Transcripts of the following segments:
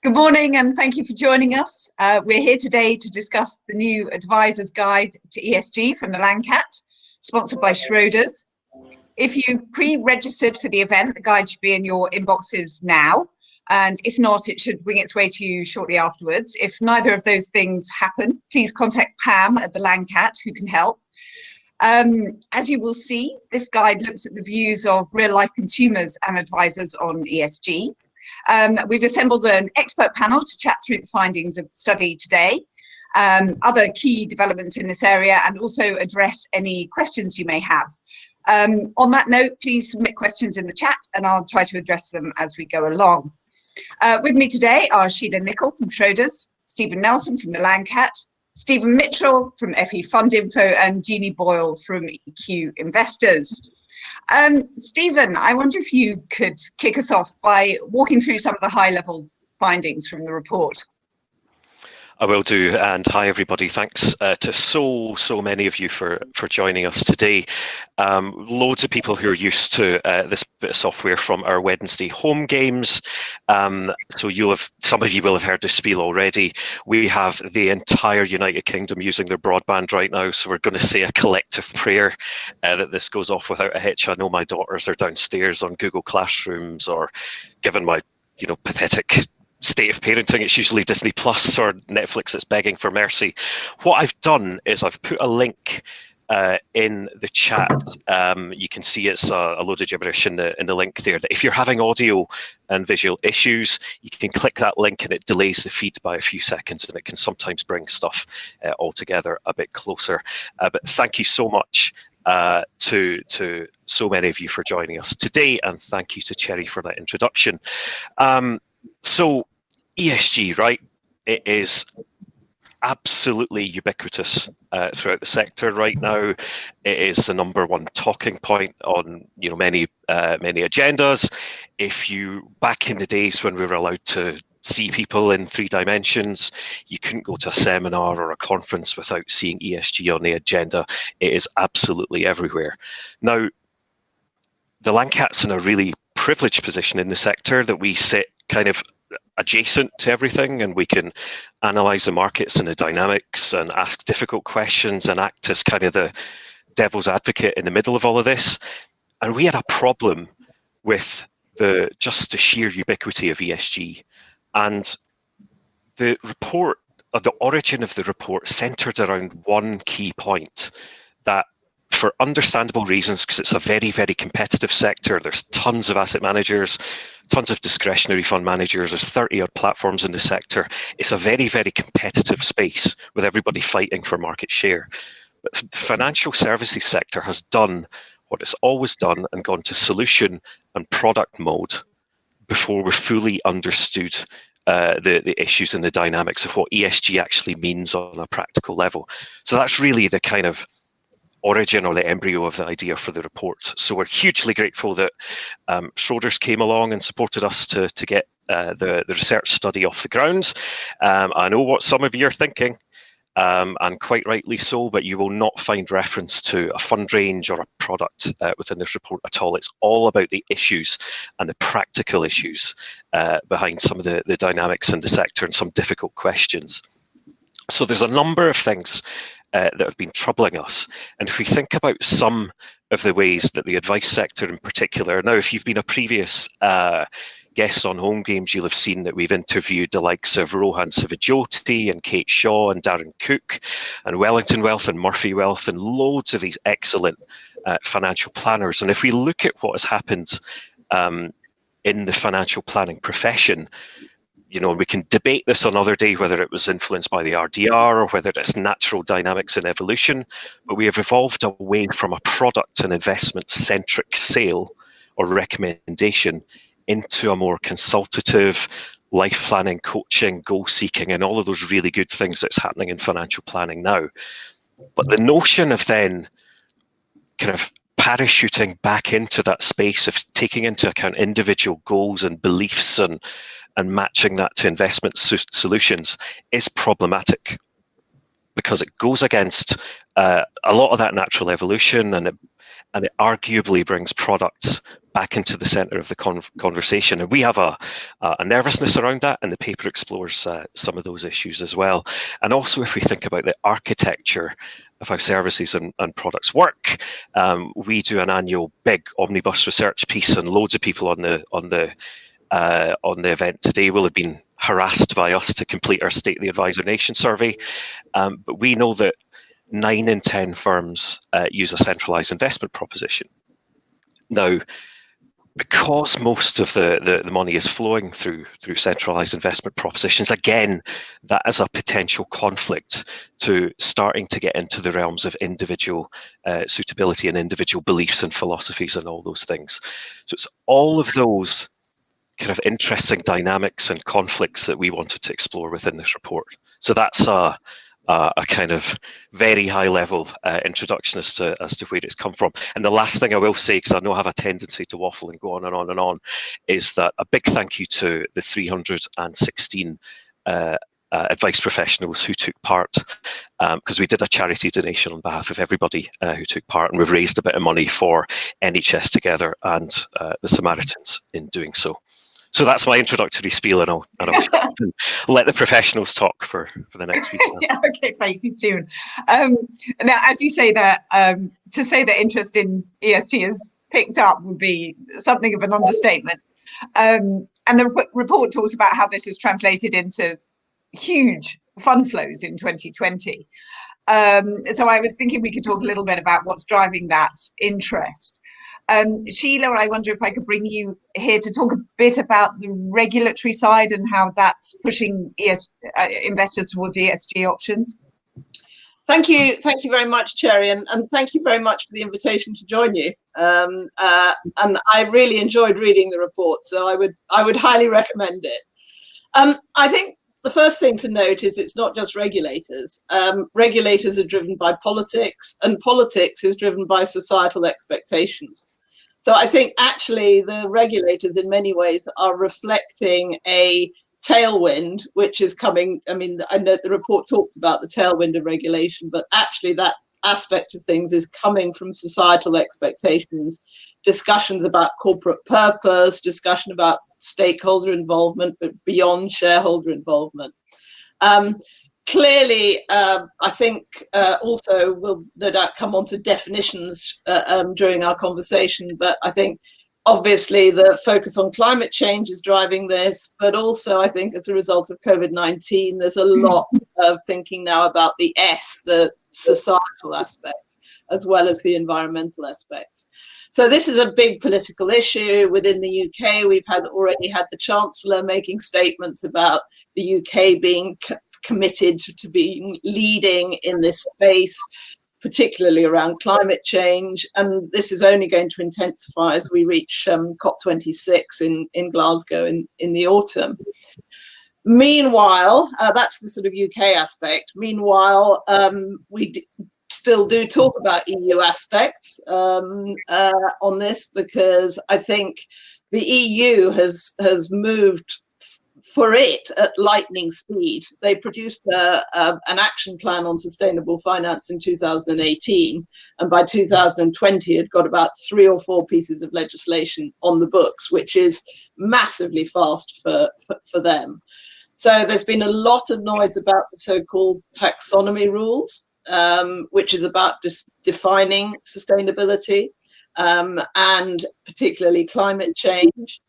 Good morning and thank you for joining us. We're here today to discuss the new Advisor's Guide to ESG from the Landcat, sponsored by Schroders. If you've pre-registered for the event, the guide should be in your inboxes now. And if not, it should wing its way to you shortly afterwards. If neither of those things happen, please contact Pam at the Landcat, who can help. As you will see, this guide looks at the views of real-life consumers and advisors on ESG. We've assembled an expert panel to chat through the findings of the study today, other key developments in this area, and also address any questions you may have. On that note, please submit questions in the chat and I'll try to address them as we go along. With me today are Sheila Nicoll from Schroders, Stephen Nelson from the Landcat, Stephen Mitchell from FE Fund Info, and Jeannie Boyle from EQ Investors. Stephen, I wonder if you could kick us off by walking through some of the high-level findings from the report. I will do, and hi everybody. Thanks to so many of you for joining us today. Loads of people who are used to this bit of software from our Wednesday home games. So some of you will have heard this spiel already. We have the entire United Kingdom using their broadband right now, so we're going to say a collective prayer that this goes off without a hitch. I know my daughters are downstairs on Google Classrooms, or given my pathetic state of parenting, it's usually Disney Plus or Netflix that's begging for mercy. What I've done is I've put a link in the chat. You can see it's a load of gibberish in the link there. That if you're having audio and visual issues, you can click that link and it delays the feed by a few seconds, and it can sometimes bring stuff all together a bit closer. But thank you so much to so many of you for joining us today, and thank you to Cherry for that introduction. So ESG, right? It is absolutely ubiquitous throughout the sector right now. It is the #1 talking point on many agendas. If you back in the days when we were allowed to see people in 3 dimensions, you couldn't go to a seminar or a conference without seeing ESG on the agenda. It is absolutely everywhere. Now, the Landcat's in a really privileged position in the sector that we sit kind of adjacent to everything, and we can analyze the markets and the dynamics and ask difficult questions and act as kind of the devil's advocate in the middle of all of this. And we had a problem with just the sheer ubiquity of ESG. And the report, or the origin of the report, centered around one key point, that for understandable reasons, because it's a very, very competitive sector. There's tons of asset managers, tons of discretionary fund managers. There's 30-odd platforms in the sector. It's a very, very competitive space with everybody fighting for market share. But the financial services sector has done what it's always done and gone to solution and product mode before we fully understood the issues and the dynamics of what ESG actually means on a practical level. So that's really the kind of origin or the embryo of the idea for the report. So we're hugely grateful that Schroders came along and supported us to get the research study off the ground. I know what some of you are thinking, and quite rightly so, but you will not find reference to a fund range or a product within this report at all. It's all about the issues and the practical issues behind some of the dynamics in the sector and some difficult questions. So there's a number of things that have been troubling us. And if we think about some of the ways that the advice sector in particular, now if you've been a previous guest on Home Games, you'll have seen that we've interviewed the likes of Rohan Sivajoti and Kate Shaw and Darren Cook and Wellington Wealth and Murphy Wealth and loads of these excellent financial planners. And if we look at what has happened in the financial planning profession, we can debate this another day, whether it was influenced by the RDR or whether it's natural dynamics and evolution, but we have evolved away from a product and investment-centric sale or recommendation into a more consultative, life planning, coaching, goal seeking, and all of those really good things that's happening in financial planning now. But the notion of then kind of parachuting back into that space of taking into account individual goals and beliefs and matching that to investment solutions is problematic. because it goes against a lot of that natural evolution, and it arguably brings products back into the centre of the conversation. And we have a nervousness around that, and the paper explores some of those issues as well. And also, if we think about the architecture of how services and products work, we do an annual big omnibus research piece, and loads of people on the event today will have been harassed by us to complete our State of the Advisor Nation survey. But we know that 9 in 10 firms use a centralised investment proposition. Now, because most of the money is flowing through centralised investment propositions, again, that is a potential conflict to starting to get into the realms of individual suitability and individual beliefs and philosophies and all those things. So it's all of those kind of interesting dynamics and conflicts that we wanted to explore within this report. So that's a kind of very high level introduction as to where it's come from. And the last thing I will say, because I know I have a tendency to waffle and go on and on and on, is that a big thank you to the 316 advice professionals who took part, because we did a charity donation on behalf of everybody who took part, and we've raised a bit of money for NHS Together and the Samaritans in doing so. So that's my introductory spiel, and I'll let the professionals talk for the next week. Yeah, okay, thank you, Stephen. Now, as you say that, to say that interest in ESG has picked up would be something of an understatement. And the report talks about how this is translated into huge fund flows in 2020. So I was thinking we could talk a little bit about what's driving that interest. Sheila, I wonder if I could bring you here to talk a bit about the regulatory side and how that's pushing investors towards ESG options. Thank you very much, Cherry, and thank you very much for the invitation to join you. And I really enjoyed reading the report, so I would highly recommend it. I think the first thing to note is it's not just regulators. Regulators are driven by politics, and politics is driven by societal expectations. So I think actually the regulators in many ways are reflecting a tailwind, which is coming. I mean, I know the report talks about the tailwind of regulation, but actually that aspect of things is coming from societal expectations, discussions about corporate purpose, discussion about stakeholder involvement, but beyond shareholder involvement. Clearly, I think also we'll no doubt come on to definitions during our conversation, but I think obviously the focus on climate change is driving this, but also I think as a result of COVID-19, there's a lot of thinking now about the S, the societal aspects, as well as the environmental aspects. So this is a big political issue within the UK. We've already had the Chancellor making statements about the UK being committed to being leading in this space, particularly around climate change. And this is only going to intensify as we reach COP26 in Glasgow in the autumn. Meanwhile, that's the sort of UK aspect. Meanwhile, we still do talk about EU aspects on this, because I think the EU has moved for it at lightning speed. They produced an action plan on sustainable finance in 2018, and by 2020 it got about 3 or 4 pieces of legislation on the books, which is massively fast for them. So there's been a lot of noise about the so-called taxonomy rules, which is about defining sustainability and particularly climate change.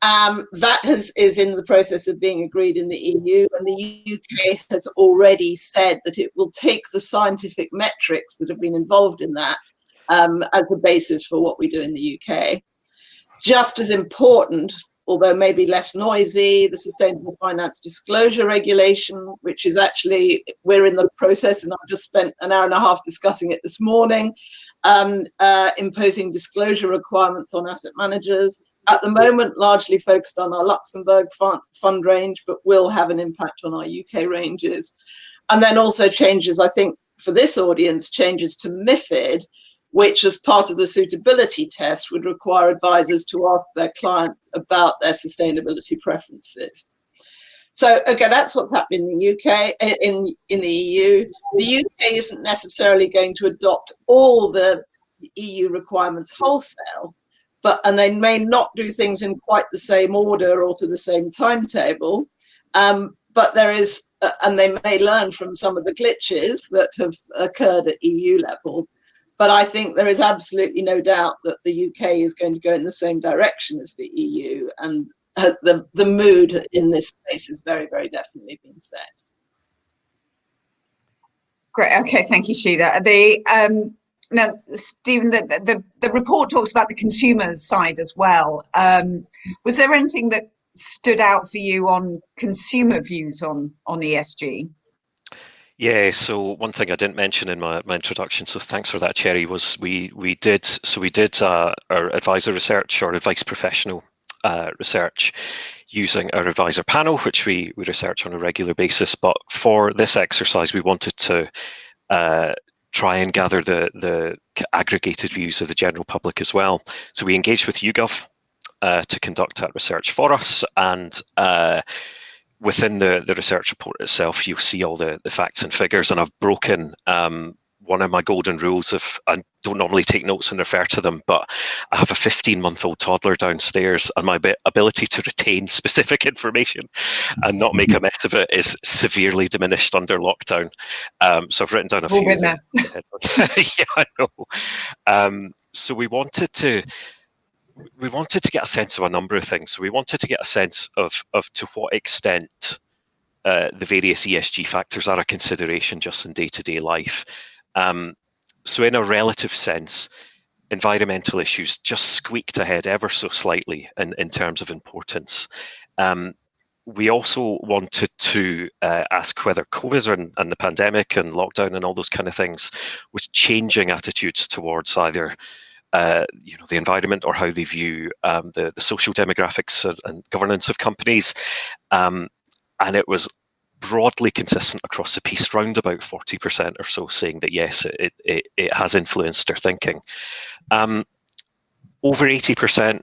That is in the process of being agreed in the EU, and the UK has already said that it will take the scientific metrics that have been involved in that as the basis for what we do in the UK. Just as important, although maybe less noisy, the Sustainable Finance Disclosure Regulation, which is actually, we're in the process, and I've just spent an hour and a half discussing it this morning, imposing disclosure requirements on asset managers. At the moment, largely focused on our Luxembourg fund range, but will have an impact on our UK ranges. And then also changes, I think, for this audience, changes to MiFID, which as part of the suitability test would require advisors to ask their clients about their sustainability preferences. So okay, that's what's happening in the UK, in the EU. The UK isn't necessarily going to adopt all the EU requirements wholesale, and they may not do things in quite the same order or to the same timetable. But there is, and they may learn from some of the glitches that have occurred at EU level. But I think there is absolutely no doubt that the UK is going to go in the same direction as the EU, and the mood in this space is very, very definitely been set. Great. Okay. Thank you, Sheila. Now, Stephen, the report talks about the consumer side as well. Was there anything that stood out for you on consumer views on ESG? Yeah, so one thing I didn't mention in my introduction, so thanks for that, Cherry, was we did our advisor research, or advice professional research, using our advisor panel, which we research on a regular basis. But for this exercise, we wanted to try and gather the aggregated views of the general public as well. So we engaged with YouGov to conduct that research for us, and within the research report itself, you'll see all the facts and figures, and I've broken one of my golden rules of, I don't normally take notes and refer to them, but I have a 15-month-old toddler downstairs, and my ability to retain specific information and not make a mess of it is severely diminished under lockdown. So I've written down a few. Yeah, I know. So we wanted to get a sense of a number of things. So we wanted to get a sense of to what extent the various ESG factors are a consideration just in day-to-day life. So in a relative sense, environmental issues just squeaked ahead ever so slightly in terms of importance. We also wanted to ask whether COVID and the pandemic and lockdown and all those kind of things was changing attitudes towards either the environment or how they view the social demographics and governance of companies. And it was broadly consistent across the piece, round about 40% or so saying that yes, it has influenced their thinking. Over 80%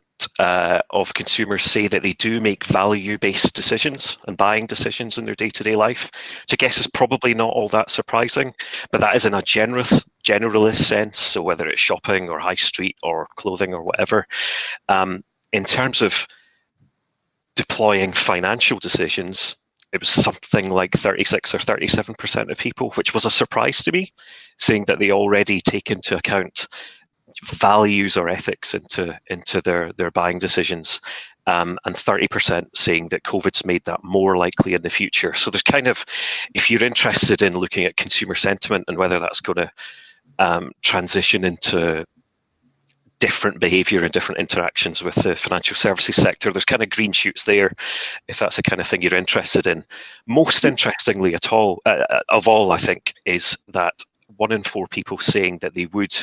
of consumers say that they do make value-based decisions and buying decisions in their day-to-day life, which I guess is probably not all that surprising, but that is in a generalist sense, so whether it's shopping or high street or clothing or whatever. In terms of deploying financial decisions, it was something like 36 or 37% of people, which was a surprise to me, saying that they already take into account values or ethics into their buying decisions, and 30% saying that COVID's made that more likely in the future. So there's kind of, if you're interested in looking at consumer sentiment and whether that's going to transition into different behaviour and different interactions with the financial services sector, there's kind of green shoots there, if that's the kind of thing you're interested in. Most interestingly of all, I think, is that 1 in 4 people saying that they would,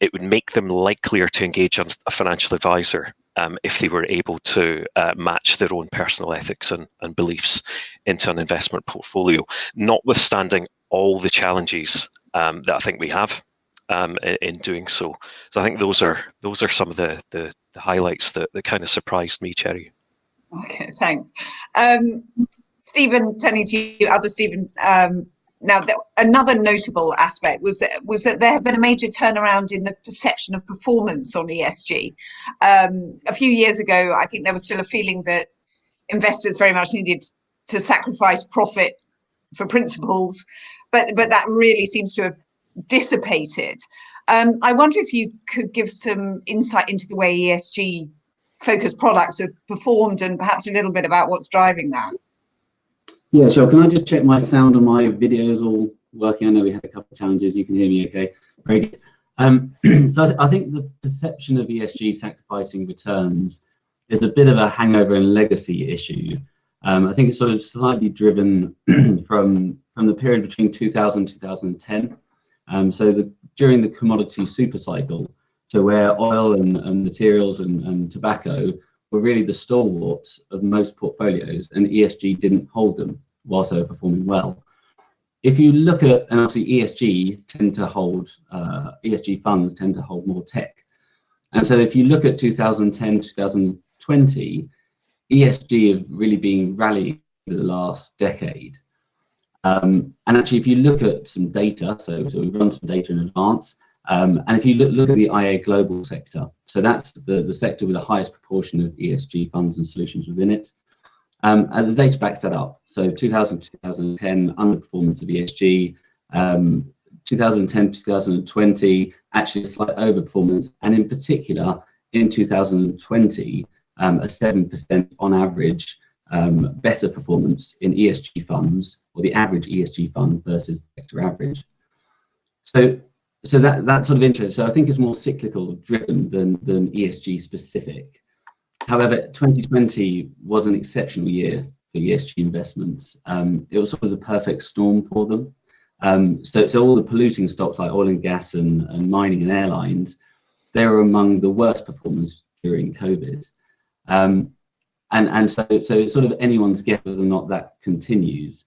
it would make them likelier to engage on a financial advisor if they were able to match their own personal ethics and beliefs into an investment portfolio, notwithstanding all the challenges that I think we have in doing so. So I think those are some of the highlights that kind of surprised me, Cherry. Okay, thanks. Stephen, turning to you, other Stephen. Now, another notable aspect was that there had been a major turnaround in the perception of performance on ESG. A few years ago, I think there was still a feeling that investors very much needed to sacrifice profit for principles, but that really seems to have dissipated. I wonder if you could give some insight into the way ESG focused products have performed, and perhaps a little bit about what's driving that. Yeah, sure. Can I just check my sound and my video is all working? I know we had a couple of challenges. You can hear me okay? Very good. So I think the perception of ESG sacrificing returns is a bit of a hangover and legacy issue. I think it's sort of slightly driven from the period between 2000 and 2010. So during the commodity super cycle, so where oil and materials and tobacco were really the stalwarts of most portfolios, and ESG didn't hold them whilst they were performing well. If you look at, and obviously ESG funds tend to hold more tech. And so if you look at 2010, 2020, ESG have really been rallying over the last decade. And actually, if you look at some data, so we've run some data in advance, and if you look at the IA global sector, so that's the sector with the highest proportion of ESG funds and solutions within it, and the data backs that up. So 2010 underperformance of ESG, 2010 2020 actually a slight overperformance, and in particular in 2020 a 7% on average better performance in ESG funds, or the average ESG fund versus the sector average. So that sort of interest. So I think it's more cyclical driven than ESG specific. However, 2020 was an exceptional year for ESG investments. It was sort of the perfect storm for them. So all the polluting stocks like oil and gas and mining and airlines, they were among the worst performers during COVID. And so it's sort of anyone's guess whether or not that continues.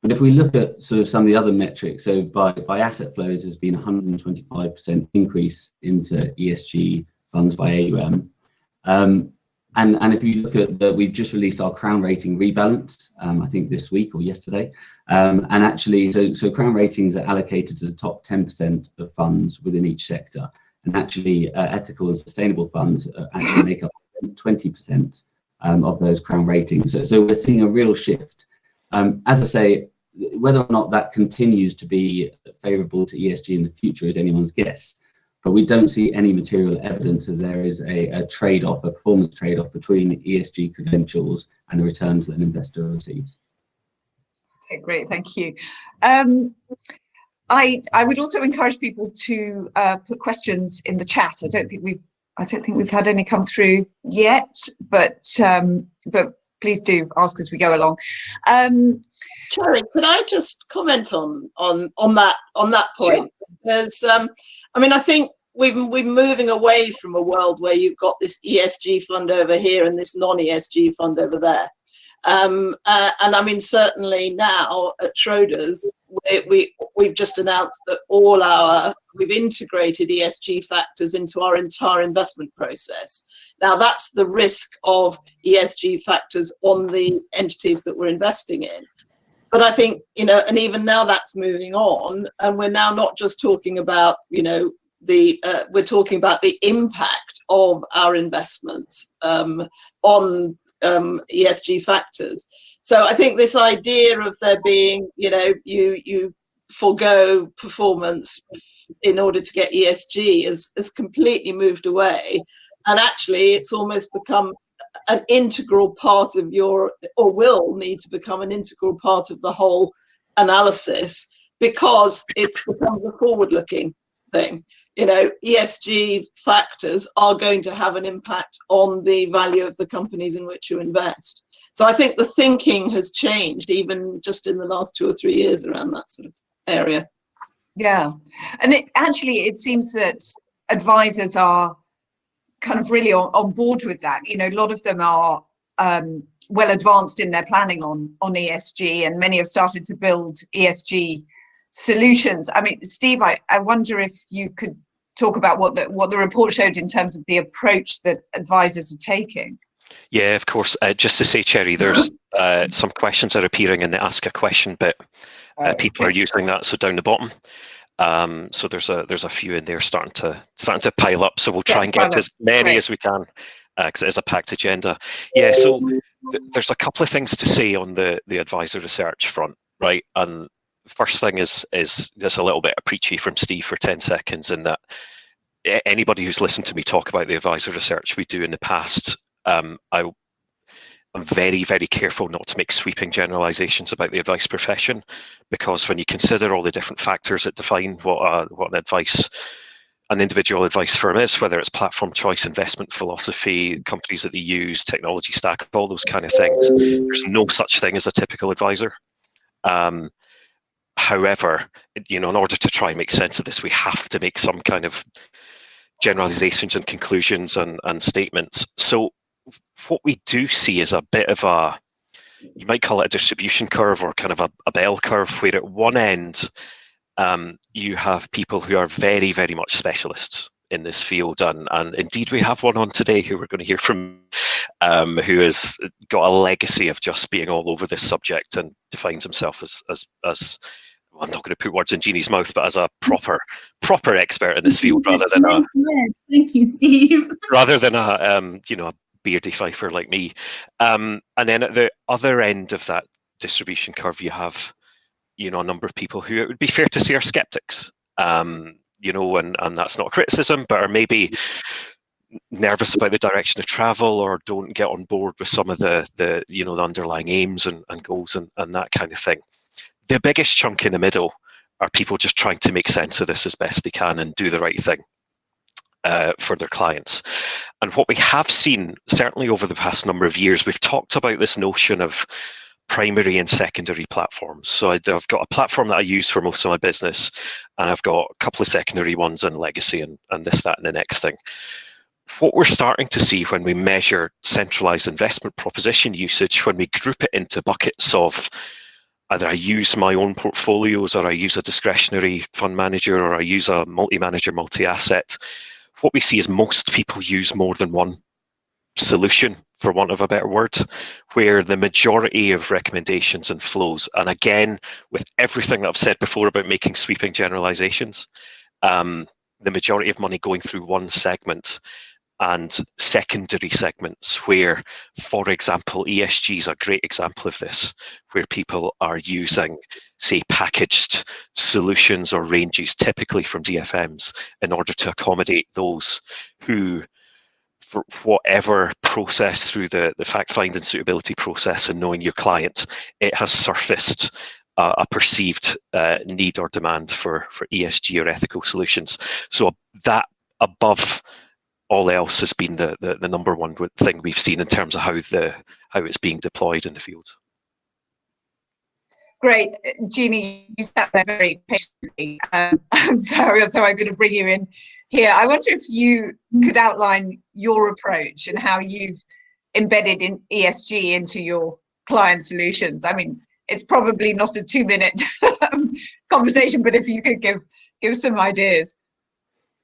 But if we look at sort of some of the other metrics, so by asset flows, there's been 125% increase into ESG funds by AUM. And if you look at we've just released our Crown Rating rebalance, I think this week or yesterday. And actually, so Crown Ratings are allocated to the top 10% of funds within each sector. And actually, ethical and sustainable funds actually make up 20% of those Crown Ratings. So we're seeing a real shift. As I say, whether or not that continues to be favourable to ESG in the future is anyone's guess. But we don't see any material evidence that there is a trade-off, a performance trade-off between ESG credentials and the returns that an investor receives. Okay, great, thank you. I would also encourage people to put questions in the chat. I don't think we've had any come through yet, but please do ask as we go along. Cherry, could I just comment on that point? Sure. Because I mean, I think we're moving away from a world where you've got this ESG fund over here and this non-ESG fund over there. And I mean, certainly now at Schroders, we've just announced that we've integrated ESG factors into our entire investment process. Now, that's the risk of ESG factors on the entities that we're investing in. But I think, and even now that's moving on, and we're now not just talking about, we're talking about the impact of our investments on ESG factors. So I think this idea of there being, you forego performance in order to get ESG has completely moved away. And actually, it's almost become an integral part of or will need to become an integral part of the whole analysis, because it's become a forward-looking thing. ESG factors are going to have an impact on the value of the companies in which you invest. So I think the thinking has changed even just in the last 2 or 3 years around that sort of area. Yeah, and it seems that advisors are kind of really on board with that. A lot of them are well advanced in their planning on ESG, and many have started to build ESG solutions. I mean, Steve, I wonder if you could talk about what the report showed in terms of the approach that advisors are taking. Yeah, of course. Just to say, Cherry, there's some questions are appearing in the Ask a Question bit. People are using that, so down the bottom. So there's a few in there starting to pile up. So we'll try and get to as many as we can, because it is a packed agenda. Yeah. So there's a couple of things to say on the advisor research front, right? And first thing is just a little bit of preachy from Steve for 10 seconds, in that anybody who's listened to me talk about the advisor research we do in the past, I'm very, very careful not to make sweeping generalizations about the advice profession, because when you consider all the different factors that define what an individual advice firm is, whether it's platform choice, investment philosophy, companies that they use, technology stack, all those kind of things, there's no such thing as a typical advisor. However, in order to try and make sense of this, we have to make some kind of generalizations and conclusions and statements. So what we do see is a bit of you might call it a distribution curve, or kind of a bell curve, where at one end you have people who are very, very much specialists in this field, and indeed we have one on today who we're going to hear from, who has got a legacy of just being all over this subject and defines himself as well, I'm not going to put words in Jeannie's mouth, but as a proper expert in this field, rather than thank you, Steve. rather than a beardy fifer like me. And then at the other end of that distribution curve, you have a number of people who it would be fair to say are skeptics. And that's not criticism, but are maybe nervous about the direction of travel, or don't get on board with some of the underlying aims and goals and that kind of thing. The biggest chunk in the middle are people just trying to make sense of this as best they can and do the right thing for their clients. And what we have seen, certainly over the past number of years, we've talked about this notion of primary and secondary platforms. So I've got a platform that I use for most of my business, and I've got a couple of secondary ones in legacy and this, that, and the next thing. What we're starting to see when we measure centralized investment proposition usage, when we group it into buckets of either I use my own portfolios, or I use a discretionary fund manager, or I use a multi-manager, multi-asset, what we see is most people use more than one solution, for want of a better word, where the majority of recommendations and flows, and again, with everything that I've said before about making sweeping generalizations, the majority of money going through one segment and secondary segments where, for example, ESG is a great example of this, where people are using, say, packaged solutions or ranges, typically from DFMs, in order to accommodate those who, for whatever process through the fact-finding suitability process and knowing your client, it has surfaced a perceived need or demand for ESG or ethical solutions. So that, above all else, has been the number one thing we've seen in terms of how it's being deployed in the field. Great, Jeannie, you sat there very patiently, so I'm going to bring you in here. I wonder if you could outline your approach and how you've embedded in ESG into your client solutions. I mean, it's probably not a 2-minute conversation, but if you could give some ideas.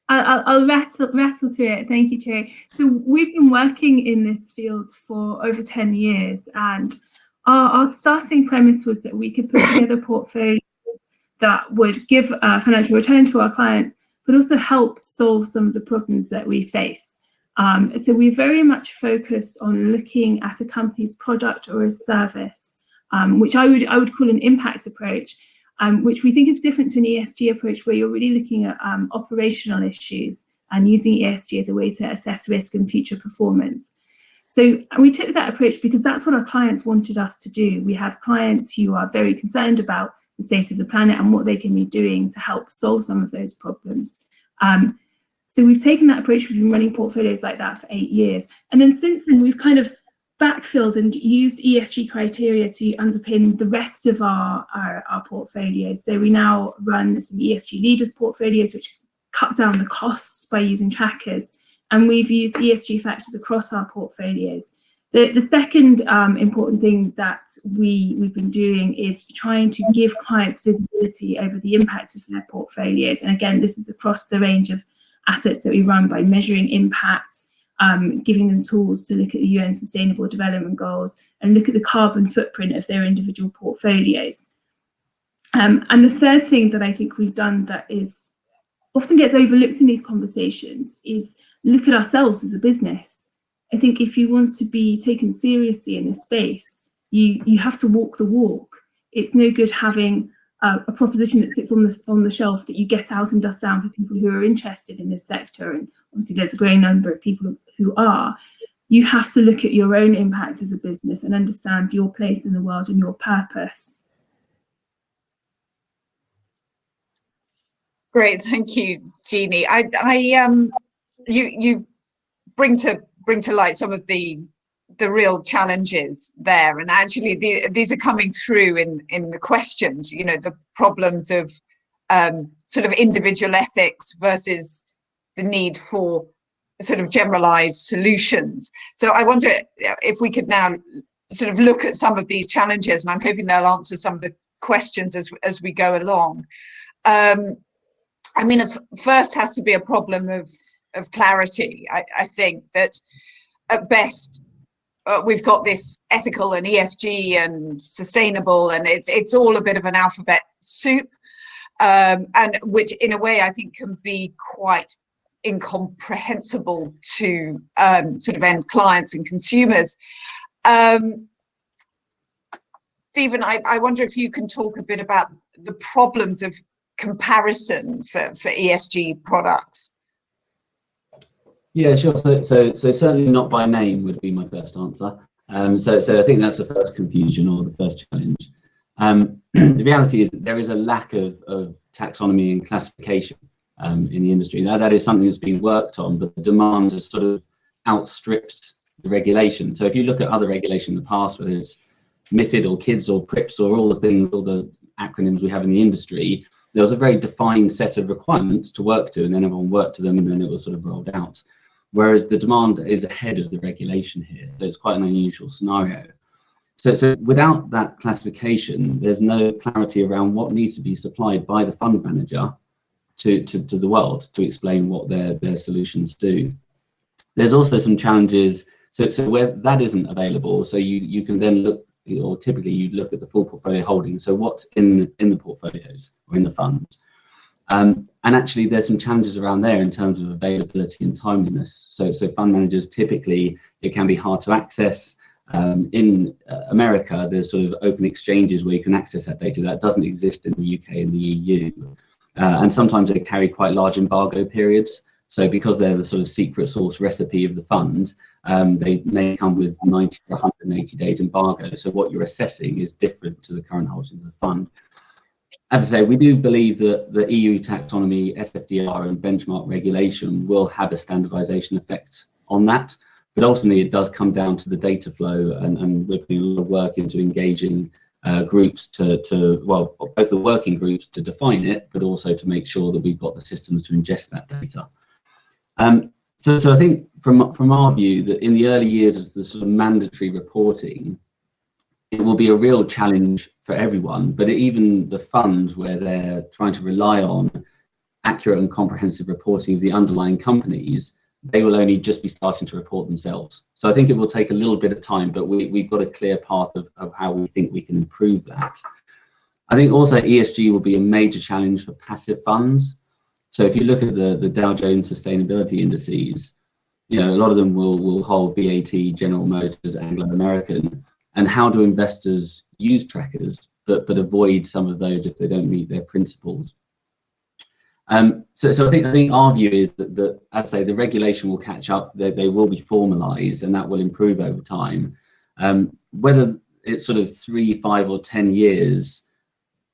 I'll wrestle through it. Thank you, Cherry. So we've been working in this field for over 10 years, and our starting premise was that we could put together portfolios that would give a financial return to our clients, but also help solve some of the problems that we face. So we very much focus on looking at a company's product or a service, which I would call an impact approach, which we think is different to an ESG approach, where you're really looking at operational issues and using ESG as a way to assess risk and future performance. So we took that approach because that's what our clients wanted us to do. We have clients who are very concerned about the state of the planet and what they can be doing to help solve some of those problems. So we've taken that approach. We've been running portfolios like that for 8 years. And then since then, we've kind of backfilled and used ESG criteria to underpin the rest of our portfolios. So we now run some ESG leaders portfolios, which cut down the costs by using trackers. And we've used ESG factors across our portfolios. The second important thing that we've been doing is trying to give clients visibility over the impact of their portfolios. And again, this is across the range of assets that we run, by measuring impact, giving them tools to look at the UN Sustainable Development Goals and look at the carbon footprint of their individual portfolios. And the third thing that I think we've done that is often gets overlooked in these conversations is look at ourselves as a business. I think if you want to be taken seriously in this space, you have to walk the walk. It's no good having a proposition that sits on the shelf that you get out and dust down for people who are interested in this sector. And obviously there's a growing number of people who are. You have to look at your own impact as a business and understand your place in the world and your purpose. Great, thank you, Jeannie. You bring to light some of the real challenges there, and actually these are coming through in the questions. You know, the problems of sort of individual ethics versus the need for sort of generalized solutions. So I wonder if we could now sort of look at some of these challenges, and I'm hoping they'll answer some of the questions as we go along. I mean, first has to be a problem of clarity. I think that at best we've got this ethical and ESG and sustainable, and it's all a bit of an alphabet soup, and which in a way I think can be quite incomprehensible to sort of end clients and consumers. Stephen, I wonder if you can talk a bit about the problems of comparison for ESG products. Yeah, sure. So certainly not by name would be my first answer. So I think that's the first confusion or the first challenge. The reality is that there is a lack of taxonomy and classification in the industry. That is something that's being worked on, but the demand has sort of outstripped the regulation. So if you look at other regulation in the past, whether it's MiFID or KIDS or PRIPS or all the things, all the acronyms we have in the industry, there was a very defined set of requirements to work to, and then everyone worked to them, and then it was sort of rolled out. Whereas the demand is ahead of the regulation here, so it's quite an unusual scenario. So without that classification, there's no clarity around what needs to be supplied by the fund manager to the world to explain what their solutions do. There's also some challenges. So where that isn't available, so you can then look, or typically you'd look at the full portfolio holdings. So what's in the portfolios or in the funds. And actually there's some challenges around there in terms of availability and timeliness. So fund managers, typically it can be hard to access. In America, there's sort of open exchanges where you can access that data. That doesn't exist in the UK and the EU. And sometimes they carry quite large embargo periods. So because they're the sort of secret sauce recipe of the fund, they may come with 90 or 180 days embargo. So what you're assessing is different to the current holdings of the fund. As I say, we do believe that the EU taxonomy, SFDR and benchmark regulation will have a standardization effect on that. But ultimately, it does come down to the data flow, and we're putting a lot of work into engaging groups well, both the working groups to define it, but also to make sure that we've got the systems to ingest that data. So I think from our view that in the early years of the sort of mandatory reporting, it will be a real challenge for everyone, but even the funds where they're trying to rely on accurate and comprehensive reporting of the underlying companies, they will only just be starting to report themselves. So I think it will take a little bit of time, but we've got a clear path of how we think we can improve that. I think also ESG will be a major challenge for passive funds. So if you look at the Dow Jones sustainability indices, a lot of them will hold BAT, General Motors, Anglo American. And how do investors use trackers but avoid some of those if they don't meet their principles? So I think our view is that as I say, the regulation will catch up, they will be formalized, and that will improve over time. Whether it's sort of 3, 5 or 10 years,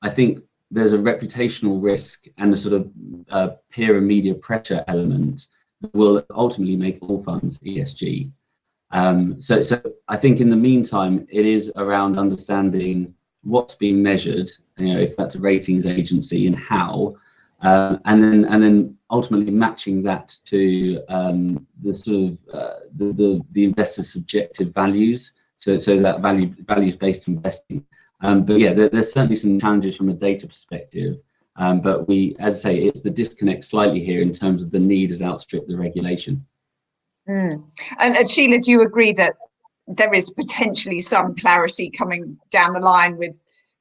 I think there's a reputational risk and a sort of peer and media pressure element that will ultimately make all funds ESG. So I think in the meantime, it is around understanding what's being measured, if that's a ratings agency and how, and then ultimately matching that to the sort of the investor's subjective values. So that values-based investing. But yeah, there's certainly some challenges from a data perspective. But as I say, it's the disconnect slightly here in terms of the need has outstripped the regulation. And Sheila, do you agree that there is potentially some clarity coming down the line with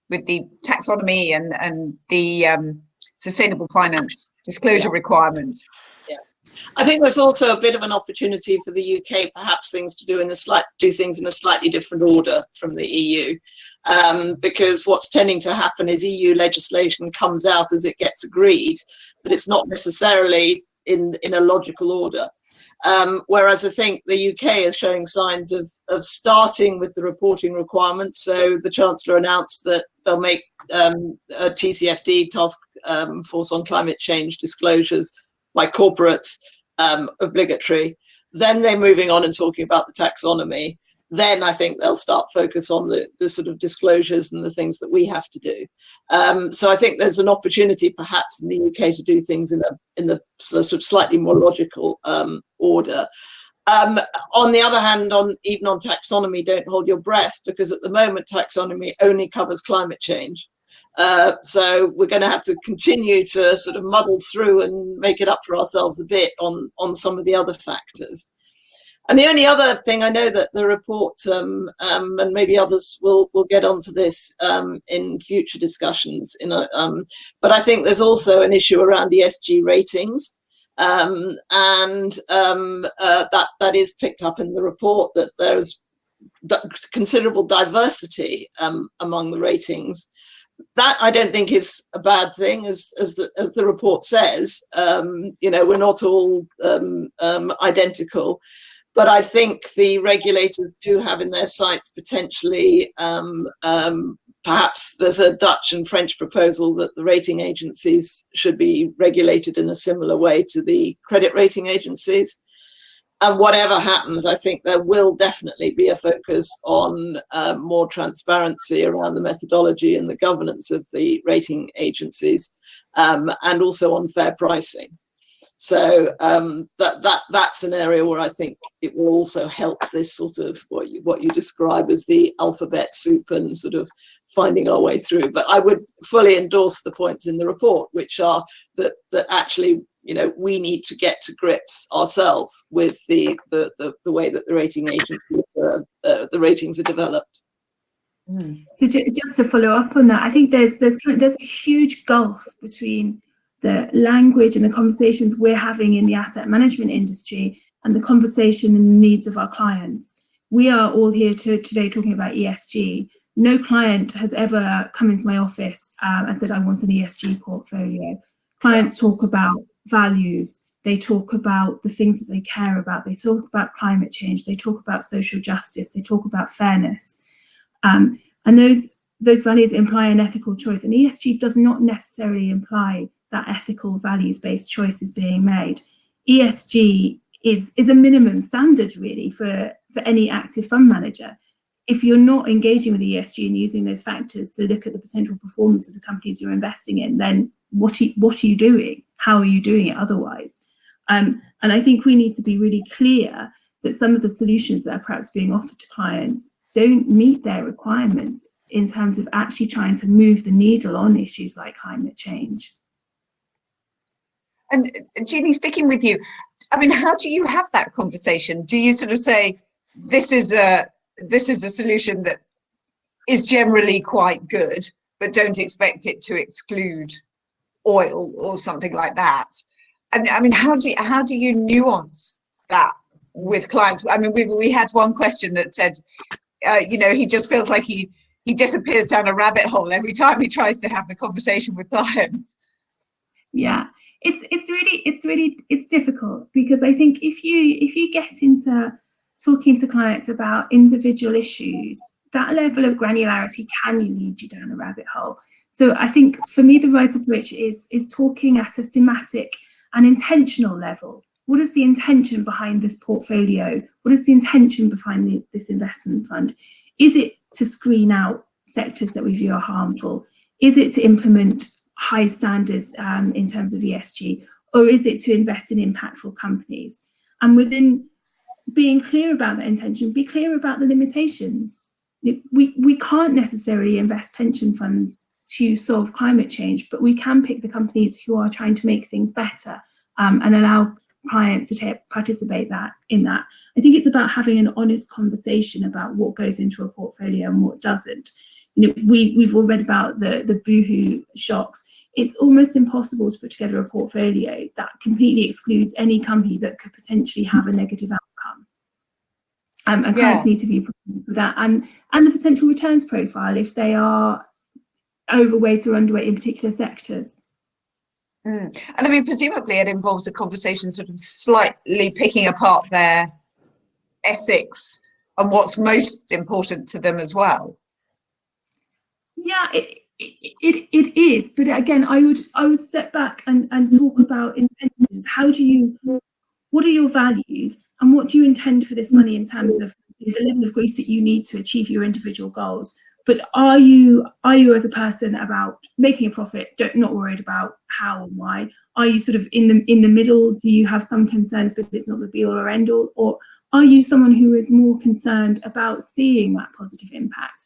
the taxonomy and the sustainable finance disclosure requirements? Yeah, I think there's also a bit of an opportunity for the UK, perhaps things to do do things in a slightly different order from the EU, because what's tending to happen is EU legislation comes out as it gets agreed, but it's not necessarily in a logical order. Whereas I think the UK is showing signs of starting with the reporting requirements. So the Chancellor announced that they'll make a TCFD, task force on climate change disclosures by corporates obligatory. Then they're moving on and talking about the taxonomy. Then I think they'll start focus on the sort of disclosures and the things that we have to do. So I think there's an opportunity perhaps in the UK to do things in the sort of slightly more logical order. On the other hand, even on taxonomy, don't hold your breath, because at the moment taxonomy only covers climate change. So we're going to have to continue to sort of muddle through and make it up for ourselves a bit on some of the other factors. And the only other thing, I know that the report, and maybe others will get onto this in future discussions, but I think there's also an issue around ESG ratings. That is picked up in the report, that there's considerable diversity among the ratings. That I don't think is a bad thing, as the report says. We're not all identical, but I think the regulators do have in their sights potentially, perhaps there's a Dutch and French proposal that the rating agencies should be regulated in a similar way to the credit rating agencies. And whatever happens, I think there will definitely be a focus on more transparency around the methodology and the governance of the rating agencies, and also on fair pricing. So that's an area where I think it will also help this sort of what you describe as the alphabet soup and sort of finding our way through. But I would fully endorse the points in the report, which are that actually, we need to get to grips ourselves with the way that the rating agencies, the ratings are developed. So just to follow up on that, I think there's a huge gulf between the language and the conversations we're having in the asset management industry and the conversation and the needs of our clients. We are all here today talking about ESG. No client has ever come into my office and said, I want an ESG portfolio. Clients talk about values. They talk about the things that they care about. They talk about climate change. They talk about social justice. They talk about fairness. And those values imply an ethical choice. And ESG does not necessarily imply that ethical values-based choice is being made. ESG is a minimum standard really for any active fund manager. If you're not engaging with ESG and using those factors to look at the potential performance of the companies you're investing in, then what are you doing? How are you doing it otherwise? And I think we need to be really clear that some of the solutions that are perhaps being offered to clients don't meet their requirements in terms of actually trying to move the needle on issues like climate change. And Jeannie, sticking with you, I mean, how do you have that conversation? Do you sort of say, this is a solution that is generally quite good, but don't expect it to exclude oil or something like that? And I mean, how do you nuance that with clients? I mean, we had one question that said, he just feels like he disappears down a rabbit hole every time he tries to have the conversation with clients. Yeah, it's difficult, because I think if you get into talking to clients about individual issues, that level of granularity can lead you down a rabbit hole. So I think for me, the right approach is talking at a thematic and intentional level. What is the intention behind this portfolio? What is the intention behind this investment fund? Is it to screen out sectors that we view are harmful? Is it to implement high standards in terms of ESG? Or is it to invest in impactful companies? And within being clear about that intention, be clear about the limitations. We can't necessarily invest pension funds to solve climate change, but we can pick the companies who are trying to make things better and allow clients to participate in that. I think it's about having an honest conversation about what goes into a portfolio and what doesn't. We've all read about the boohoo shocks. It's almost impossible to put together a portfolio that completely excludes any company that could potentially have a negative outcome. And clients need to be prepared for that, and the potential returns profile if they are overweight or underweight in particular sectors. And I mean, presumably it involves a conversation sort of slightly picking apart their ethics and what's most important to them as well. Yeah, it is. But again, I would step back and talk about intentions. What are your values, and what do you intend for this money in terms of the level of grief that you need to achieve your individual goals? But are you as a person about making a profit, not worried about how and why? Are you sort of in the middle? Do you have some concerns, but it's not the be all or end all? Or are you someone who is more concerned about seeing that positive impact?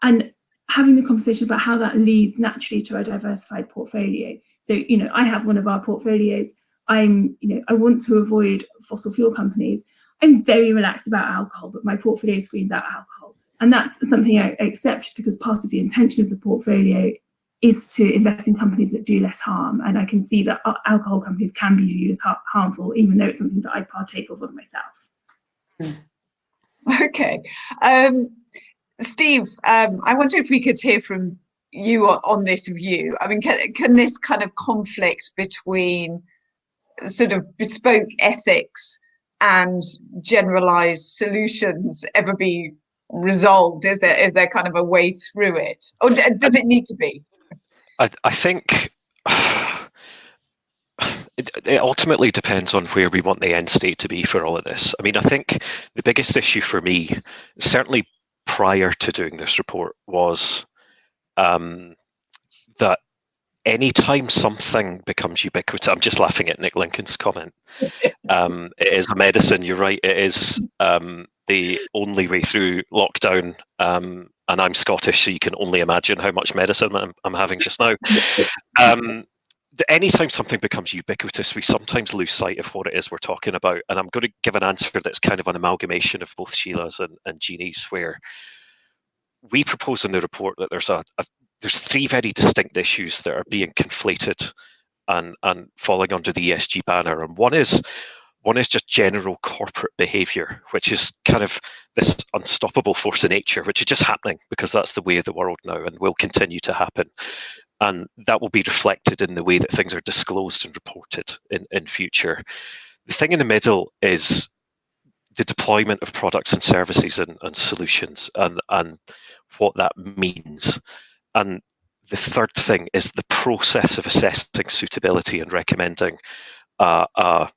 And having the conversation about how that leads naturally to a diversified portfolio. So, I have one of our portfolios. I want to avoid fossil fuel companies. I'm very relaxed about alcohol, but my portfolio screens out alcohol. And that's something I accept because part of the intention of the portfolio is to invest in companies that do less harm. And I can see that alcohol companies can be viewed as harmful, even though it's something that I partake of myself. Okay. Steve, I wonder if we could hear from you on this view. I mean, can this kind of conflict between sort of bespoke ethics and generalized solutions ever be resolved? Is there kind of a way through it, or does it need to be? I think it ultimately depends on where we want the end state to be for all of this. I mean, I think the biggest issue for me, certainly prior to doing this report, was that anytime something becomes ubiquitous, I'm just laughing at Nick Lincoln's comment. It is a medicine, you're right, it is the only way through lockdown. And I'm Scottish, so you can only imagine how much medicine I'm having just now. Anytime something becomes ubiquitous, we sometimes lose sight of what it is we're talking about. And I'm going to give an answer that's kind of an amalgamation of both Sheila's and Jeannie's, where we propose in the report that there's three very distinct issues that are being conflated and falling under the ESG banner. And one is just general corporate behavior, which is kind of this unstoppable force of nature, which is just happening because that's the way of the world now and will continue to happen. And that will be reflected in the way that things are disclosed and reported in future. The thing in the middle is the deployment of products and services and solutions and what that means. And the third thing is the process of assessing suitability and recommending a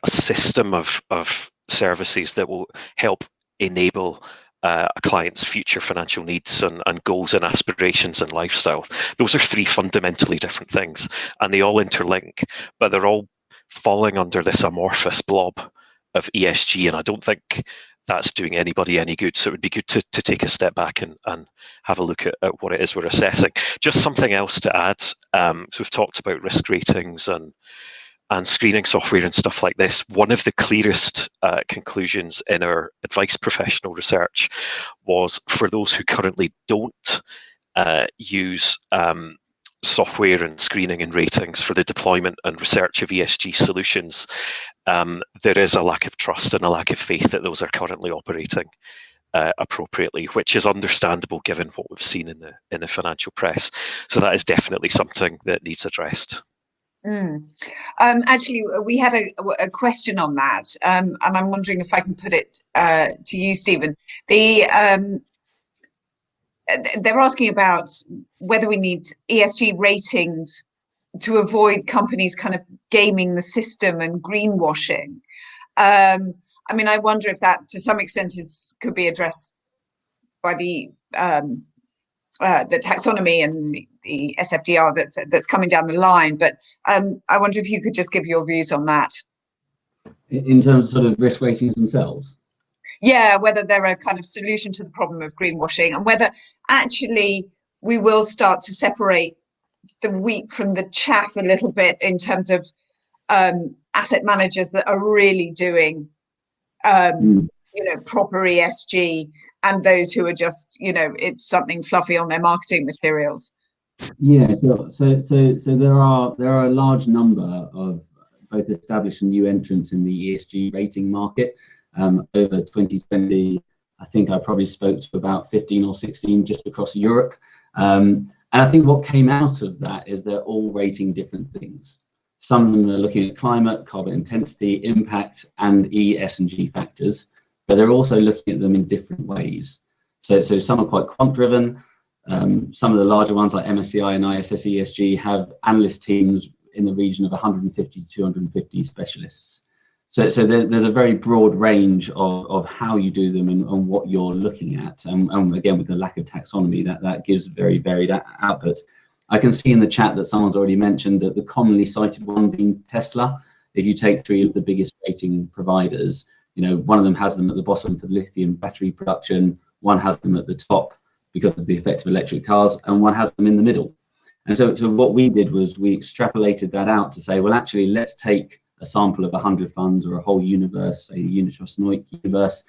system of services that will help enable a client's future financial needs and goals and aspirations and lifestyles. Those are three fundamentally different things, and they all interlink, but they're all falling under this amorphous blob of ESG, and I don't think that's doing anybody any good. So it would be good to take a step back and have a look at what it is we're assessing. Just something else to add. So we've talked about risk ratings and screening software and stuff like this. One of the clearest conclusions in our advice professional research was for those who currently don't use software and screening and ratings for the deployment and research of ESG solutions, there is a lack of trust and a lack of faith that those are currently operating appropriately, which is understandable given what we've seen in the financial press. So that is definitely something that needs addressed. Actually, we had a question on that, and I'm wondering if I can put it to you, Stephen. They're asking about whether we need ESG ratings to avoid companies kind of gaming the system and greenwashing. I mean, I wonder if that, to some extent, could be addressed by the taxonomy and the SFDR that's coming down the line. But I wonder if you could just give your views on that. In terms of sort of risk ratings themselves? Yeah, whether they're a kind of solution to the problem of greenwashing, and whether actually we will start to separate the wheat from the chaff a little bit in terms of asset managers that are really doing proper ESG, and those who are just, it's something fluffy on their marketing materials. Yeah, sure. So there are a large number of both established and new entrants in the ESG rating market. Over 2020, I think I probably spoke to about 15 or 16 just across Europe. And I think what came out of that is they're all rating different things. Some of them are looking at climate, carbon intensity, impact, and E, S, and G factors, but they're also looking at them in different ways. So some are quite quant-driven. Some of the larger ones like MSCI and ISS ESG have analyst teams in the region of 150 to 250 specialists. So there's a very broad range of how you do them and what you're looking at. And again, with the lack of taxonomy, that gives very varied outputs. I can see in the chat that someone's already mentioned that the commonly cited one being Tesla. If you take three of the biggest rating providers, one of them has them at the bottom for lithium battery production, one has them at the top because of the effect of electric cars, and one has them in the middle. And so what we did was we extrapolated that out to say, well, actually, let's take a sample of 100 funds or a whole universe, say the Unitrust Noik universe,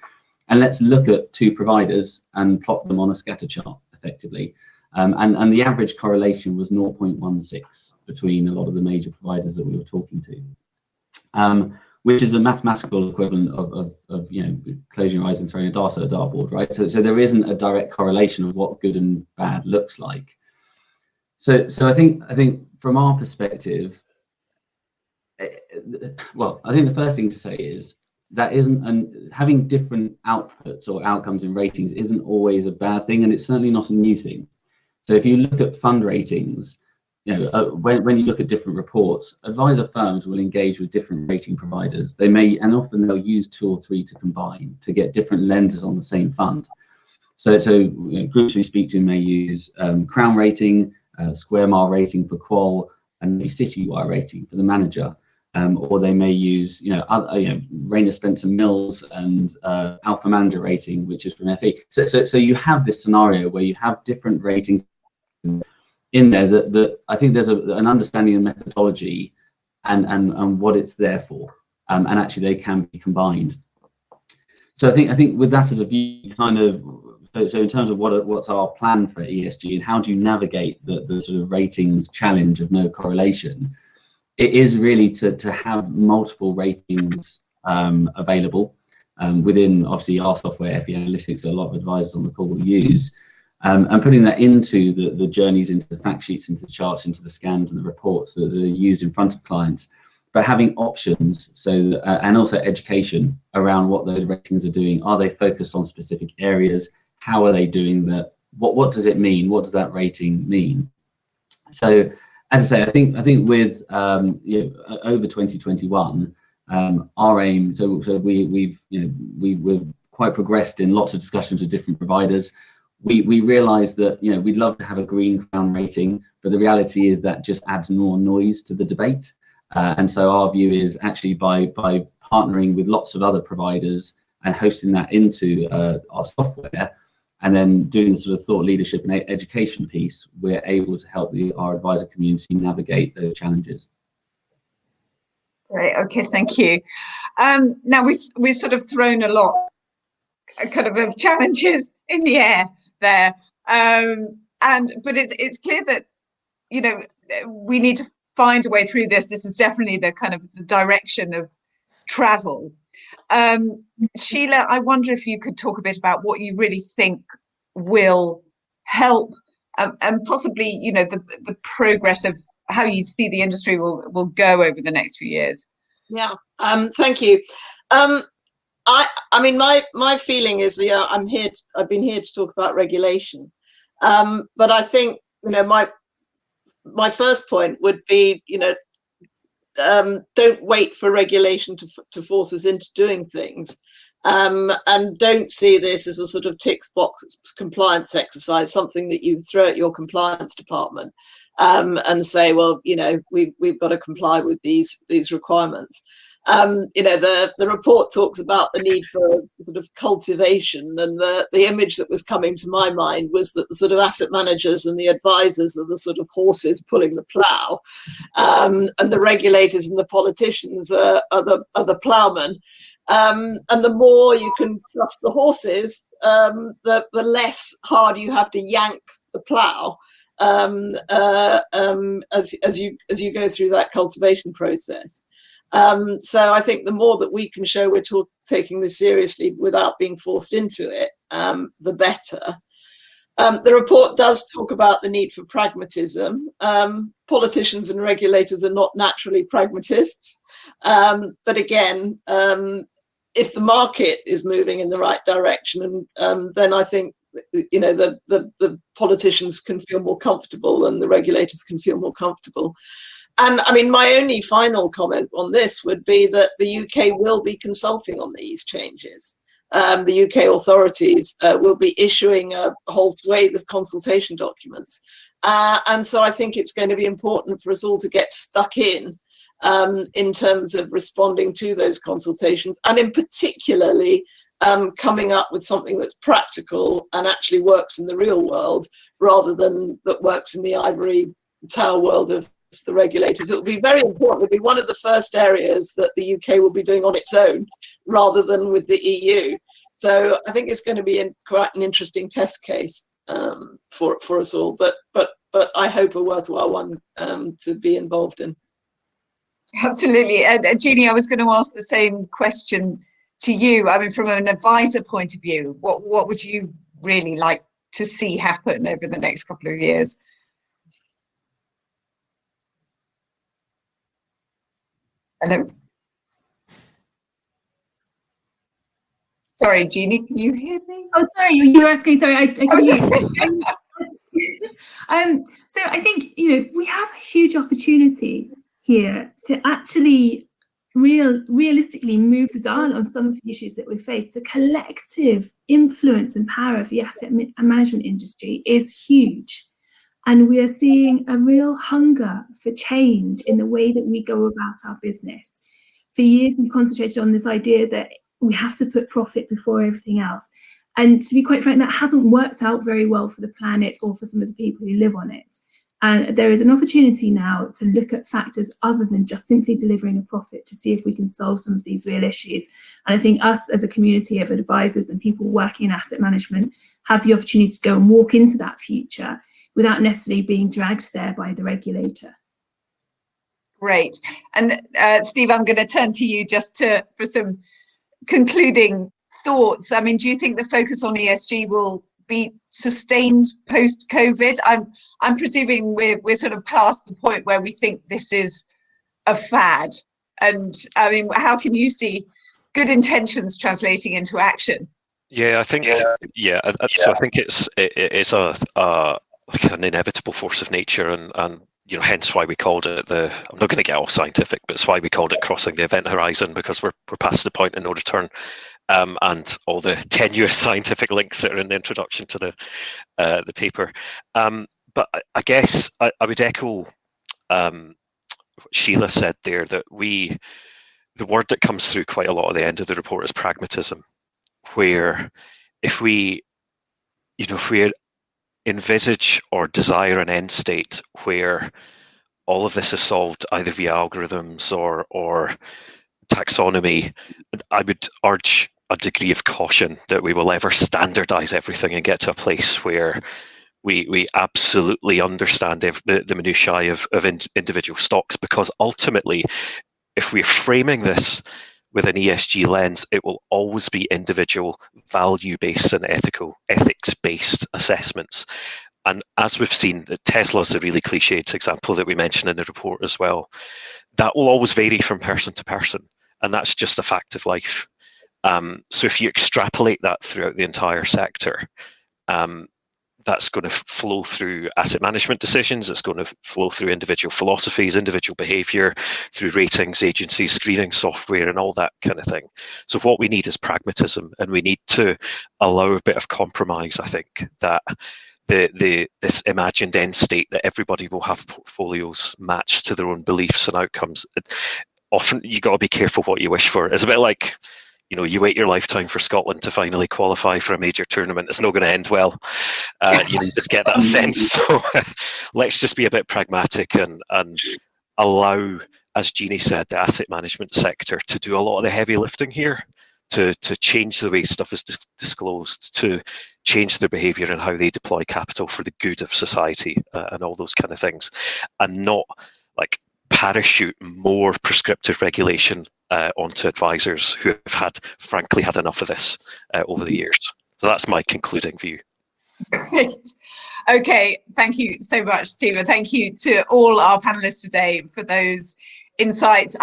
and let's look at 2 providers and plot them on a scatter chart effectively. And the average correlation was 0.16 between a lot of the major providers that we were talking to, which is a mathematical equivalent of you know, closing your eyes and throwing a dart at a dartboard, right? So there isn't a direct correlation of what good and bad looks like. So I think from our perspective, well, I think the first thing to say is that having different outputs or outcomes in ratings isn't always a bad thing, and it's certainly not a new thing. So if you look at fund ratings, you know, when you look at different reports, advisor firms will engage with different rating providers. They may, and often they'll use 2 or 3 to combine to get different lenses on the same fund. So you know, groups we speak to may use Crown rating, Square Mile rating for qual, and maybe Citywire rating for the manager. Or they may use, you know, Rayner Spencer Mills and Alpha Manager rating, which is from FE. So you have this scenario where you have different ratings in there that I think there's an understanding of methodology and what it's there for, and actually they can be combined. So I think with that as a view, kind of, so in terms of what's our plan for ESG and how do you navigate the sort of ratings challenge of no correlation, it is really to have multiple ratings available within obviously our software, FE Analytics, a lot of advisors on the call will use, and putting that into the journeys, into the fact sheets, into the charts, into the scans and the reports that are used in front of clients, but having options so that, and also education around what those ratings are doing. Are they focused on specific areas? How are they doing that? What does it mean? What does that rating mean? So as I say, I think with you know, over 2021, our aim. So we're quite progressed in lots of discussions with different providers. We realised that, you know, we'd love to have a green Crown rating, but the reality is that just adds more noise to the debate. And so our view is actually by partnering with lots of other providers and hosting that into our software, and then doing the sort of thought leadership and education piece, we're able to help our advisor community navigate those challenges. Great. Okay, thank you. Now we've sort of thrown a lot kind of challenges in the air there, but it's clear that, you know, we need to find a way through this. This is definitely the kind of the direction of travel. Sheila, I wonder if you could talk a bit about what you really think will help, and possibly, you know, the progress of how you see the industry will go over the next few years. Yeah, thank you. I mean, my feeling is, yeah, I've been here to talk about regulation, but I think, you know, my first point would be, you know, don't wait for regulation to force us into doing things, and don't see this as a sort of tick box compliance exercise, something that you throw at your compliance department and say, well, you know, we've got to comply with these requirements. You know, the report talks about the need for sort of cultivation, and the image that was coming to my mind was that the sort of asset managers and the advisors are the sort of horses pulling the plough, and the regulators and the politicians are the ploughmen. And the more you can trust the horses, the less hard you have to yank the plough as you go through that cultivation process. So I think the more that we can show we're taking this seriously without being forced into it, the better. The report does talk about the need for pragmatism. Politicians and regulators are not naturally pragmatists. But again, if the market is moving in the right direction, then I think, you know, the politicians can feel more comfortable and the regulators can feel more comfortable. And I mean, my only final comment on this would be that the UK will be consulting on these changes. The UK authorities will be issuing a whole swathe of consultation documents. And so I think it's going to be important for us all to get stuck in terms of responding to those consultations, and in particularly coming up with something that's practical and actually works in the real world, rather than that works in the ivory tower world of the regulators. It will be very important. It'll be one of the first areas that the UK will be doing on its own, rather than with the EU. So I think it's going to be quite an interesting test case for us all, but I hope a worthwhile one to be involved in. Absolutely. And Jeannie, I was going to ask the same question to you. I mean, from an advisor point of view, what would you really like to see happen over the next couple of years? Hello? Sorry, Jeannie, can you hear me? Oh, sorry, you were asking. Sorry, I can hear you. So I think, we have a huge opportunity here to actually realistically move the dial on some of the issues that we face. The collective influence and power of the asset management industry is huge. And we are seeing a real hunger for change in the way that we go about our business. For years, we've concentrated on this idea that we have to put profit before everything else. And to be quite frank, that hasn't worked out very well for the planet or for some of the people who live on it. And there is an opportunity now to look at factors other than just simply delivering a profit to see if we can solve some of these real issues. And I think us as a community of advisors and people working in asset management have the opportunity to go and walk into that future without necessarily being dragged there by the regulator. Great. And Steve, I'm going to turn to you just for some concluding thoughts. I mean, do you think the focus on ESG will be sustained post-COVID? I'm presuming we're sort of past the point where we think this is a fad. And I mean, how can you see good intentions translating into action? Yeah, I think so I think it's like an inevitable force of nature, and hence why we called it I'm not going to get all scientific, but it's why we called it crossing the event horizon, because we're past the point of no return, and all the tenuous scientific links that are in the introduction to the paper. But I guess I would echo what Sheila said there, that the word that comes through quite a lot at the end of the report is pragmatism, where if we envisage or desire an end state where all of this is solved either via algorithms or taxonomy, I would urge a degree of caution that we will ever standardize everything and get to a place where we absolutely understand the minutiae of individual stocks, because ultimately, if we're framing this with an ESG lens, it will always be individual, value-based and ethics-based assessments. And as we've seen, Tesla's a really cliched example that we mentioned in the report as well. That will always vary from person to person, and that's just a fact of life. So if you extrapolate that throughout the entire sector, that's going to flow through asset management decisions, it's going to flow through individual philosophies, individual behaviour, through ratings, agencies, screening software and all that kind of thing. So what we need is pragmatism, and we need to allow a bit of compromise, I think, that this imagined end state that everybody will have portfolios matched to their own beliefs and outcomes. Often you got to be careful what you wish for. It's a bit like, you wait your lifetime for Scotland to finally qualify for a major tournament. It's not going to end well. You just get that sense. So let's just be a bit pragmatic and allow, as Jeannie said, the asset management sector to do a lot of the heavy lifting here, to change the way stuff is disclosed, to change their behaviour and how they deploy capital for the good of society and all those kind of things, and not like parachute more prescriptive regulation onto advisors who have frankly had enough of this over the years. So that's my concluding view. Great. Okay, thank you so much, Stephen. Thank you to all our panelists today for those insights.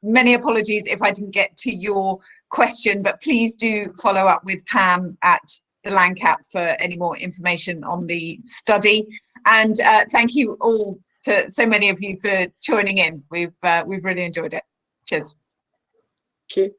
Many apologies if I didn't get to your question, but please do follow up with Pam at the LANCAP for any more information on the study. And thank you all to so many of you for joining in. We've really enjoyed it. Cheers. Thank you.